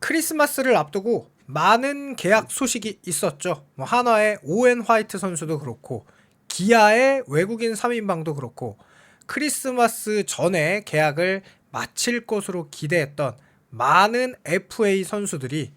크리스마스를 앞두고 많은 계약 소식이 있었죠. 뭐 한화의 오웬 화이트 선수도 그렇고 기아의 외국인 3인방도 그렇고 크리스마스 전에 계약을 마칠 것으로 기대했던 많은 FA 선수들이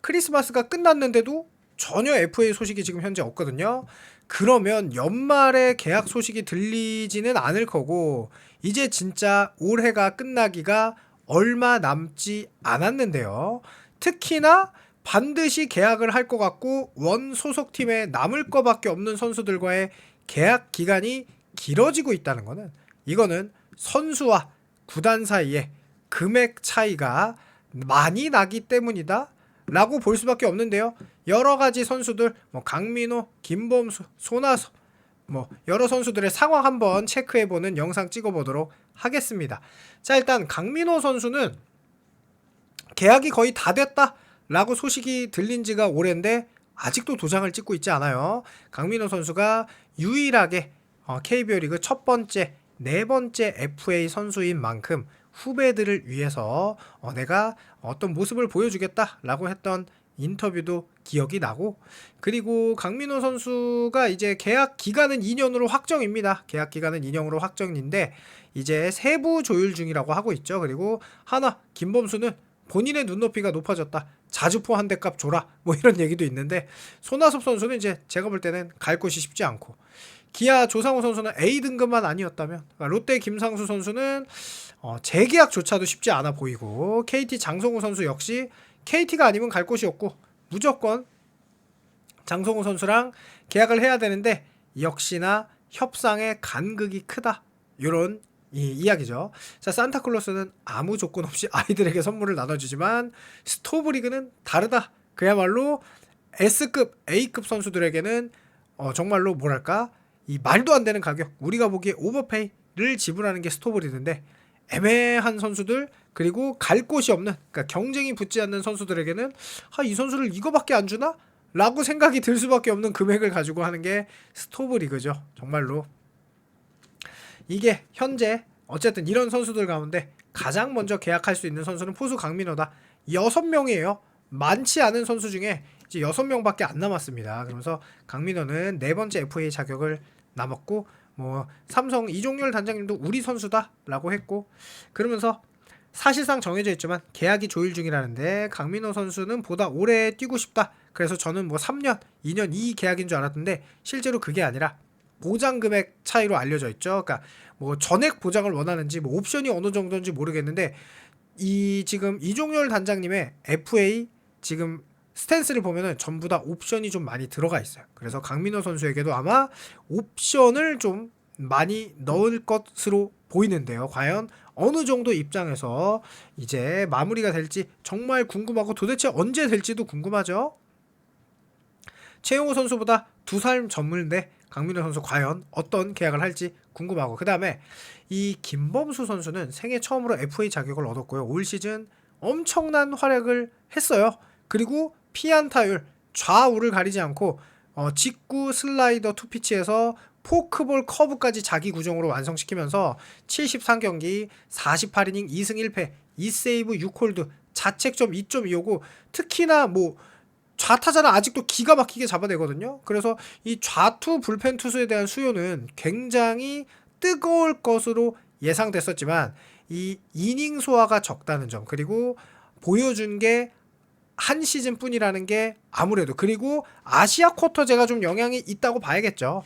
크리스마스가 끝났는데도 전혀 FA 소식이 지금 현재 없거든요. 그러면 연말에 계약 소식이 들리지는 않을 거고 이제 진짜 올해가 끝나기가 얼마 남지 않았는데요. 특히나 반드시 계약을 할 것 같고 원 소속팀에 남을 것밖에 없는 선수들과의 계약 기간이 길어지고 있다는 거는 이거는 선수와 구단 사이에 금액 차이가 많이 나기 때문이다 라고 볼 수밖에 없는데요. 여러 가지 선수들 뭐 강민호, 김범수, 손아섭 뭐 여러 선수들의 상황 한번 체크해보는 영상 찍어보도록 하겠습니다. 자, 일단 강민호 선수는 계약이 거의 다 됐다 라고 소식이 들린 지가 오랜데 아직도 도장을 찍고 있지 않아요. 강민호 선수가 유일하게 KBO 리그 첫 번째, 네 번째 FA 선수인 만큼 후배들을 위해서 내가 어떤 모습을 보여주겠다 라고 했던 인터뷰도 기억이 나고, 그리고 강민호 선수가 이제 계약 기간은 2년으로 확정입니다. 계약 기간은 2년으로 확정인데 이제 세부 조율 중이라고 하고 있죠. 그리고 하나 김범수는 본인의 눈높이가 높아졌다, 자주포 한 대 값 줘라 뭐 이런 얘기도 있는데, 손아섭 선수는 이제 제가 볼 때는 갈 곳이 쉽지 않고, 기아 조상우 선수는 A 등급만 아니었다면 롯데 김상수 선수는 재계약조차도 쉽지 않아 보이고, KT 장성우 선수 역시 KT가 아니면 갈 곳이 없고 무조건 장성우 선수랑 계약을 해야 되는데 역시나 협상의 간극이 크다, 이런 이야기죠. 자, 산타클로스는 아무 조건 없이 아이들에게 선물을 나눠주지만 스토브리그는 다르다. 그야말로 S급, A급 선수들에게는 정말로 뭐랄까, 이 말도 안 되는 가격, 우리가 보기에 오버페이를 지불하는 게 스토브리그인데, 애매한 선수들, 그리고 갈 곳이 없는, 그러니까 경쟁이 붙지 않는 선수들에게는 이 선수를 이거밖에 안 주나? 라고 생각이 들 수밖에 없는 금액을 가지고 하는 게 스토브리그죠. 정말로 이게 현재 어쨌든 이런 선수들 가운데 가장 먼저 계약할 수 있는 선수는 포수 강민호다. 6명이에요. 많지 않은 선수 중에 이제 6명밖에 안 남았습니다. 그러면서 강민호는 네 번째 FA 자격을 남았고, 뭐 삼성 이종렬 단장님도 우리 선수다라고 했고, 그러면서 사실상 정해져 있지만 계약이 조율 중이라는데, 강민호 선수는 보다 오래 뛰고 싶다. 그래서 저는 뭐 3년, 2년 이 계약인 줄 알았는데 실제로 그게 아니라 보장 금액 차이로 알려져 있죠. 그러니까 뭐 전액 보장을 원하는지 뭐 옵션이 어느 정도인지 모르겠는데, 이 지금 이종렬 단장님의 FA 지금 스탠스를 보면은 전부 다 옵션이 좀 많이 들어가 있어요. 그래서 강민호 선수에게도 아마 옵션을 좀 많이 넣을 것으로 보이는데요. 과연 어느 정도 입장에서 이제 마무리가 될지 정말 궁금하고, 도대체 언제 될지도 궁금하죠. 최용호 선수보다 2살 젊은데 강민호 선수 과연 어떤 계약을 할지 궁금하고, 그 다음에 이 김범수 선수는 생애 처음으로 FA 자격을 얻었고요. 올 시즌 엄청난 활약을 했어요. 그리고 피안타율 좌우를 가리지 않고 직구, 슬라이더, 투피치에서 포크볼, 커브까지 자기 구종으로 완성시키면서 73경기 48이닝 2승 1패 2세이브 6홀드 자책점 2.25고, 특히나 뭐 좌타자는 아직도 기가 막히게 잡아내거든요. 그래서 이 좌투 불펜 투수에 대한 수요는 굉장히 뜨거울 것으로 예상됐었지만 이 이닝 소화가 적다는 점, 그리고 보여준 게 한 시즌 뿐이라는 게 아무래도, 그리고 아시아 쿼터제가 좀 영향이 있다고 봐야겠죠.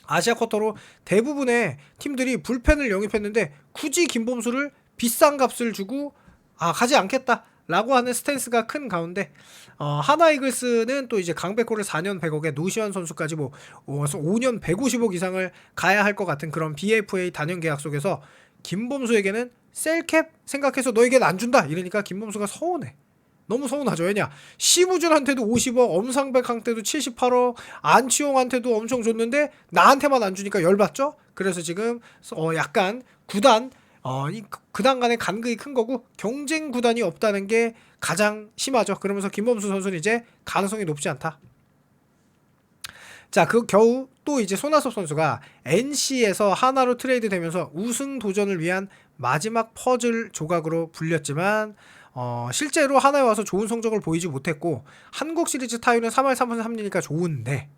아시아 쿼터로 대부분의 팀들이 불펜을 영입했는데 굳이 김범수를 비싼 값을 주고 가지 않겠다 라고 하는 스탠스가 큰 가운데, 하나 이글스는 또 이제 강백호를 4년 100억에 노시환 선수까지 뭐 5년 150억 이상을 가야 할 것 같은 그런 BFA 단연 계약 속에서 김범수에게는 셀캡 생각해서 너에게는 안 준다 이러니까 김범수가 서운해. 너무 서운하죠. 왜냐, 심우준한테도 50억, 엄상백한테도 78억, 안치홍한테도 엄청 줬는데 나한테만 안 주니까 열받죠. 그래서 지금 약간 구단 이 구단 간의 간극이 큰 거고, 경쟁 구단이 없다는 게 가장 심하죠. 그러면서 김범수 선수는 이제 가능성이 높지 않다. 자, 그 겨우 또 이제 손아섭 선수가 NC에서 하나로 트레이드 되면서 우승 도전을 위한 마지막 퍼즐 조각으로 불렸지만 실제로 하나에 와서 좋은 성적을 보이지 못했고 한국 시리즈 타율은 3할 3분 3리니까 좋은데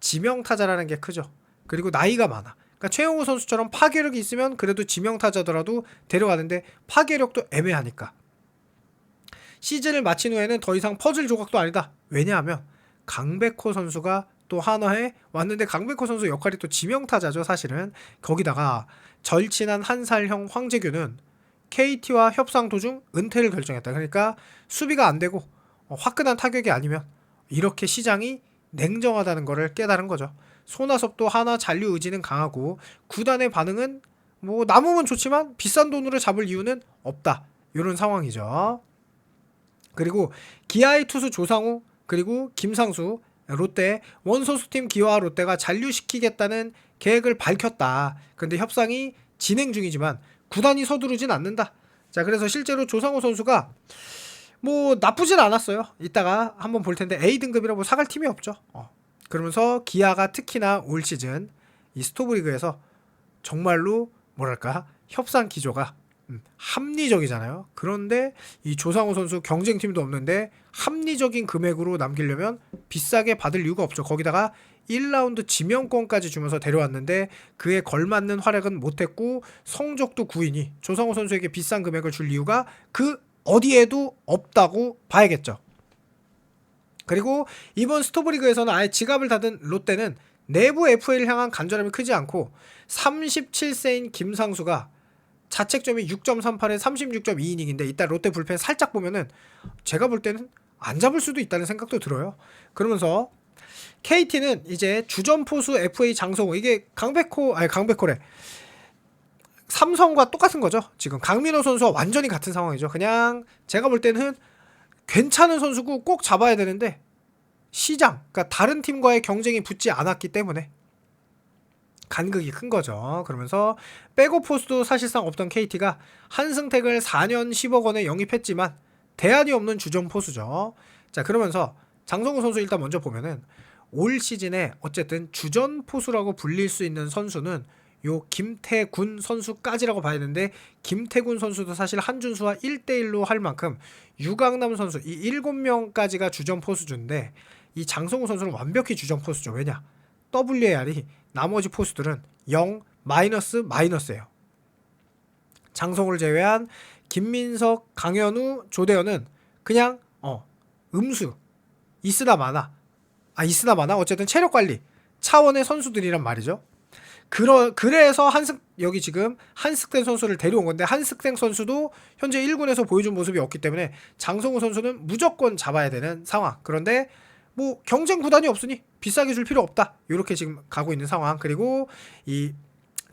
지명타자라는 게 크죠. 그리고 나이가 많아. 그러니까 최용우 선수처럼 파괴력이 있으면 그래도 지명타자더라도 데려가는데 파괴력도 애매하니까 시즌을 마친 후에는 더 이상 퍼즐 조각도 아니다. 왜냐하면 강백호 선수가 또 한화에 왔는데 강백호 선수 역할이 또 지명타자죠. 사실은 거기다가 절친한 한 살형 황재균은 KT와 협상 도중 은퇴를 결정했다. 그러니까 수비가 안 되고 화끈한 타격이 아니면 이렇게 시장이 냉정하다는 것을 깨달은 거죠. 손아섭도 하나 잔류 의지는 강하고 구단의 반응은 뭐 남으면 좋지만 비싼 돈으로 잡을 이유는 없다. 이런 상황이죠. 그리고 기아의 투수 조상우 그리고 김상수 롯데 원소수팀 기아와 롯데가 잔류시키겠다는 계획을 밝혔다. 그런데 협상이 진행 중이지만 구단이 서두르진 않는다. 자, 그래서 실제로 조상우 선수가 뭐 나쁘진 않았어요. 이따가 한번 볼 텐데 A등급이라고 사갈 팀이 없죠. 그러면서 기아가 특히나 올 시즌 이 스토브리그에서 정말로 뭐랄까 협상 기조가 합리적이잖아요. 그런데 이 조상우 선수 경쟁팀도 없는데 합리적인 금액으로 남기려면 비싸게 받을 이유가 없죠. 거기다가 1라운드 지명권까지 주면서 데려왔는데 그에 걸맞는 활약은 못했고 성적도 9위니 조상우 선수에게 비싼 금액을 줄 이유가 그 어디에도 없다고 봐야겠죠. 그리고 이번 스토브리그에서는 아예 지갑을 닫은 롯데는 내부 FA를 향한 간절함이 크지 않고 37세인 김상수가 자책점이 6.38에 36.2이닝인데 이따 롯데 불펜 살짝 보면은 제가 볼 때는 안 잡을 수도 있다는 생각도 들어요. 그러면서 KT는 이제 주전포수 FA 장성호 이게 강백호래 삼성과 똑같은 거죠. 지금 강민호 선수와 완전히 같은 상황이죠. 그냥 제가 볼 때는 괜찮은 선수고 꼭 잡아야 되는데 시장 그러니까 다른 팀과의 경쟁이 붙지 않았기 때문에 간극이 큰 거죠. 그러면서 백업 포수도 사실상 없던 KT가 한승택을 4년 10억 원에 영입했지만 대안이 없는 주전 포수죠. 자, 그러면서 장성우 선수 일단 먼저 보면은 올 시즌에 어쨌든 주전 포수라고 불릴 수 있는 선수는 요 김태군 선수까지라고 봐야 되는데 김태군 선수도 사실 한준수와 1대1로 할 만큼 유강남 선수 이 7명까지가 주전 포수준데 이 장성우 선수는 완벽히 주전 포수죠. 왜냐? WAR이 나머지 포수들은 0, 마이너스예요. 장성우를 제외한 김민석, 강현우, 조대현은 그냥 음수 있으나 마나 어쨌든 체력관리 차원의 선수들이란 말이죠. 그래서 여기 지금 한승택 선수를 데려온 건데 한승택 선수도 현재 1군에서 보여준 모습이 없기 때문에 장성우 선수는 무조건 잡아야 되는 상황. 그런데 뭐 경쟁 구단이 없으니 비싸게 줄 필요 없다. 이렇게 지금 가고 있는 상황. 그리고 이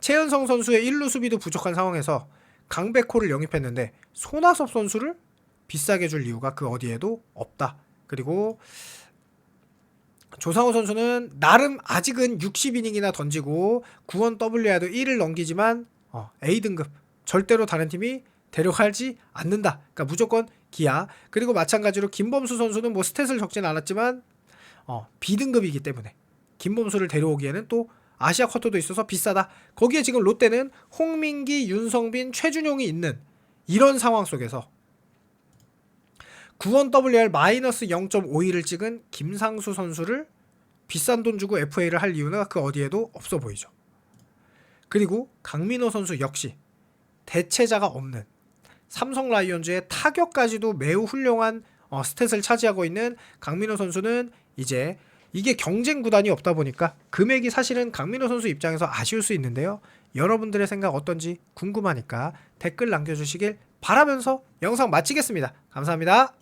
최은성 선수의 1루 수비도 부족한 상황에서 강백호를 영입했는데 손아섭 선수를 비싸게 줄 이유가 그 어디에도 없다. 그리고 조상우 선수는 나름 아직은 60이닝이나 던지고 구원 WR도 1을 넘기지만 A등급 절대로 다른 팀이 데려가지 않는다. 그러니까 무조건 기아. 그리고 마찬가지로 김범수 선수는 뭐 스탯을 적진 않았지만 B등급이기 때문에 김범수를 데려오기에는 또 아시아 쿼터도 있어서 비싸다. 거기에 지금 롯데는 홍민기, 윤성빈, 최준용이 있는 이런 상황 속에서 구원 WR 마이너스 0.51을 찍은 김상수 선수를 비싼 돈 주고 FA를 할 이유는 그 어디에도 없어 보이죠. 그리고 강민호 선수 역시 대체자가 없는 삼성 라이온즈의 타격까지도 매우 훌륭한 스탯을 차지하고 있는 강민호 선수는 이제 이게 경쟁 구단이 없다 보니까 금액이 사실은 강민호 선수 입장에서 아쉬울 수 있는데요. 여러분들의 생각 어떤지 궁금하니까 댓글 남겨주시길 바라면서 영상 마치겠습니다. 감사합니다.